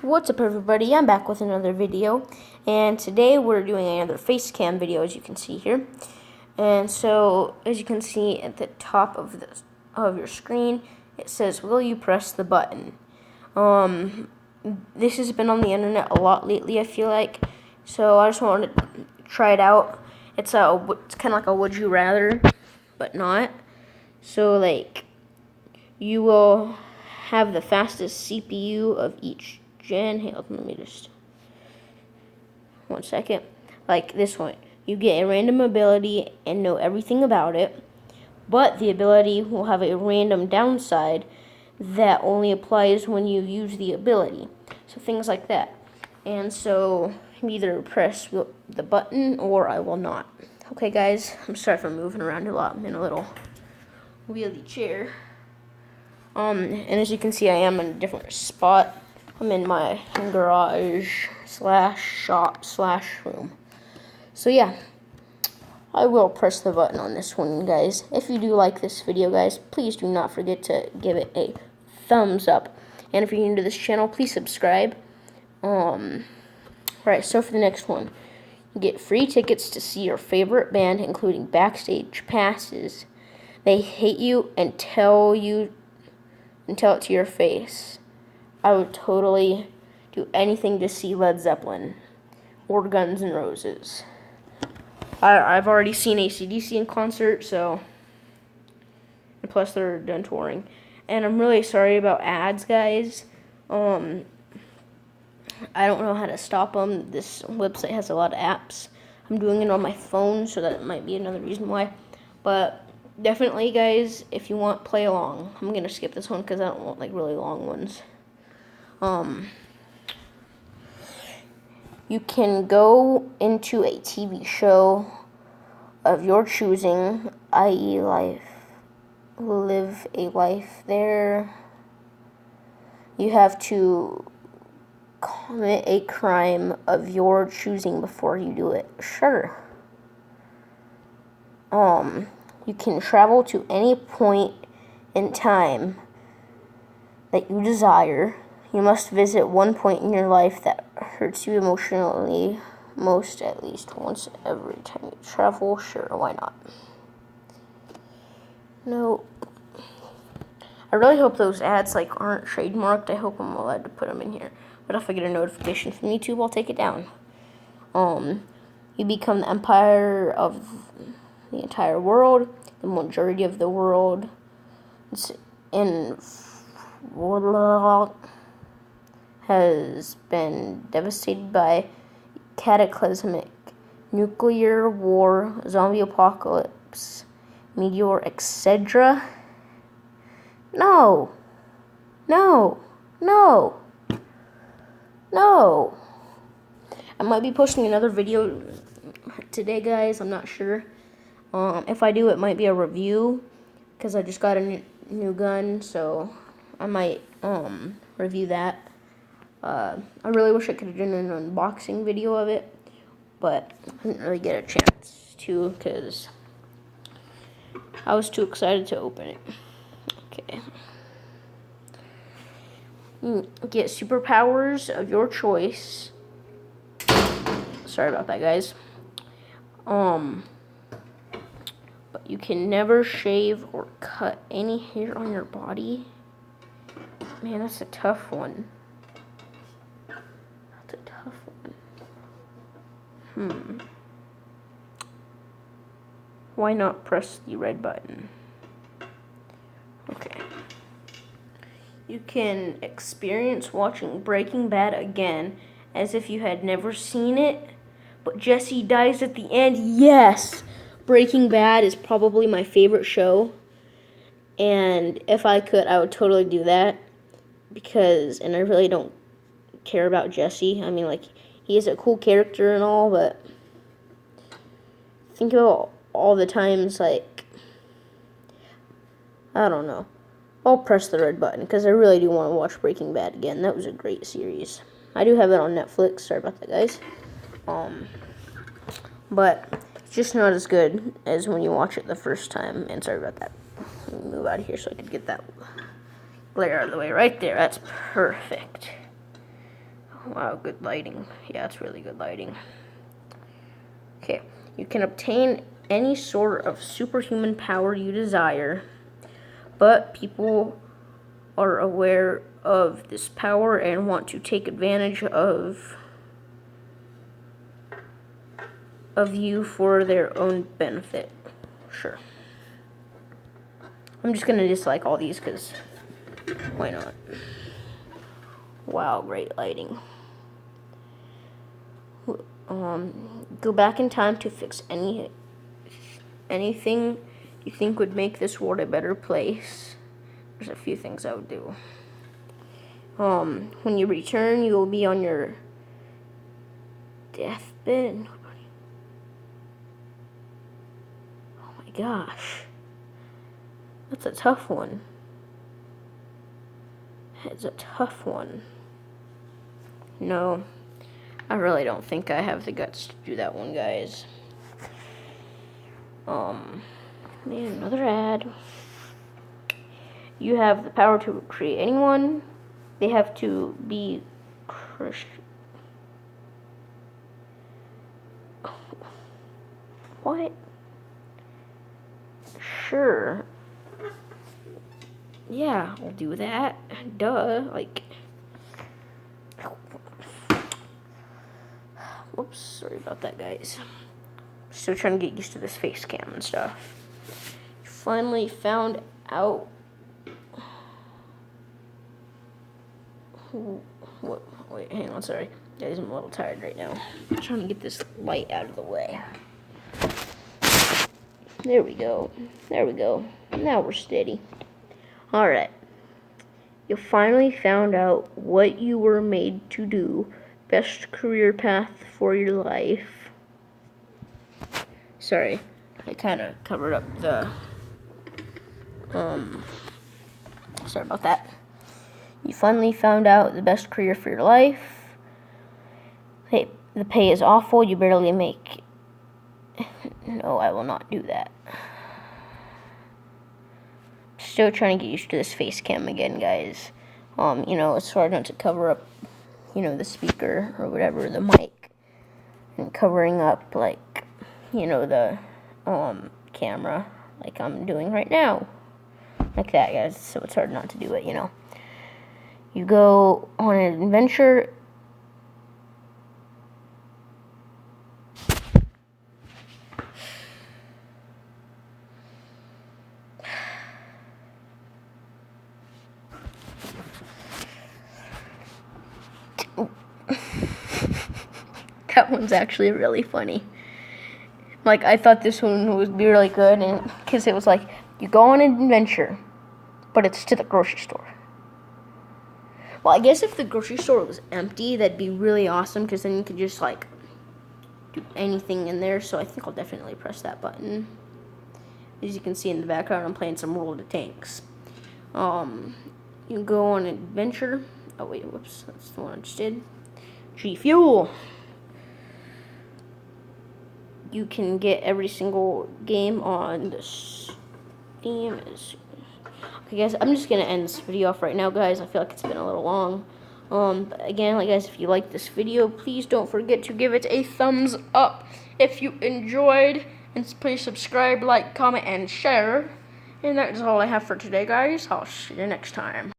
What's up, everybody? I'm back with another video, and today we're doing another face cam video, as you can see here. And so, as you can see at the top of your screen, it says, "Will you press the button?" This has been on the internet a lot lately, I feel like. So I just wanted to try it out. It's kind of like a would you rather, but not. So like, you will have the fastest CPU of each gen. Hey, let me just 1 second. Like this one, you get a random ability and know everything about it, but the ability will have a random downside that only applies when you use the ability. So things like that. And so you either press the button or I will not. Okay, guys, I'm sorry if I'm moving around a lot. I'm in a little wheelie chair. And as you can see, I am in a different spot. I'm in my garage / shop / room. So yeah, I will press the button on this one, guys. If you do like this video, guys, please do not forget to give it a thumbs up. And if you're new to this channel, please subscribe. Right, so for the next one, you get free tickets to see your favorite band, including backstage passes. They hate you and tell it to your face. I would totally do anything to see Led Zeppelin or Guns N' Roses. I've already seen AC/DC in concert, so, and plus they're done touring. And I'm really sorry about ads, guys. I don't know how to stop them. This website has a lot of apps. I'm doing it on my phone, so that might be another reason why. But definitely, guys, if you want, play along. I'm going to skip this one because I don't want, like, really long ones. You can go into a TV show of your choosing, i.e. live a life there. You have to commit a crime of your choosing before you do it. Sure. You can travel to any point in time that you desire. You must visit one point in your life that hurts you emotionally most at least once every time you travel. Sure, why not? Nope. I really hope those ads aren't trademarked. I hope I'm allowed to put them in here. But if I get a notification from YouTube, I'll take it down. You become the empire of the entire world. The majority of the world has been devastated by cataclysmic nuclear war, zombie apocalypse, meteor, etc. No. I might be posting another video today, guys. I'm not sure. If I do, it might be a review because I just got a new gun, so I might review that. I really wish I could have done an unboxing video of it, but I didn't really get a chance to because I was too excited to open it. Okay. You get superpowers of your choice. Sorry about that, guys. But you can never shave or cut any hair on your body. Man, that's a tough one. That's a tough one. Why not press the red button? Okay. You can experience watching Breaking Bad again as if you had never seen it, but Jesse dies at the end. Yes! Breaking Bad is probably my favorite show, and if I could, I would totally do that, and I really don't care about Jesse. I mean, he is a cool character and all, but think about all the times, I don't know. I'll press the red button, because I really do want to watch Breaking Bad again. That was a great series. I do have it on Netflix. Sorry about that, guys. But it's just not as good as when you watch it the first time. And sorry about that. Let me move out of here so I could get that glare out of the way. Right there. That's perfect. Wow, good lighting. Yeah, it's really good lighting. Okay, you can obtain any sort of superhuman power you desire, but people are aware of this power and want to take advantage of you for their own benefit. Sure. I'm just gonna dislike all these because why not? Wow, great lighting. Go back in time to fix anything you think would make this world a better place. There's a few things I would do. When you return, you will be on your deathbed. Oh my gosh. That's a tough one. It's a tough one. No, I really don't think I have the guts to do that one, guys. Man, another ad. You have the power to create anyone. They have to be Christian. What? Sure. Yeah, I'll do that. Duh. Like. Whoops. Sorry about that, guys. Still trying to get used to this face cam and stuff. Finally found out. What? Wait, hang on. Sorry, guys. I'm a little tired right now. I'm trying to get this light out of the way. There we go. There we go. Now we're steady. Alright. You finally found out what you were made to do. Best career path for your life. Sorry. I kind of covered up the... Sorry about that. You finally found out the best career for your life. Hey, the pay is awful. You barely make... No, I will not do that. Still trying to get used to this face cam again, guys. You know, it's hard not to cover up, you know, the speaker or whatever, the mic, and covering up, like, you know, the camera, like I'm doing right now, like that, guys. So it's hard not to do it, you know. You go on an adventure. That one's actually really funny. Like, I thought this one would be really good, and because it was like, you go on an adventure, but it's to the grocery store. Well, I guess if the grocery store was empty, that'd be really awesome, because then you could just, like, do anything in there. So I think I'll definitely press that button. As you can see in the background, I'm playing some World of Tanks. You go on an adventure. Oh, wait, whoops, that's the one I just did. G Fuel. You can get every single game on the Steam. Okay, guys, I'm just gonna end this video off right now, guys. I feel like it's been a little long. But again, like, guys, if you like this video, please don't forget to give it a thumbs up if you enjoyed, and please subscribe, like, comment, and share. And that is all I have for today, guys. I'll see you next time.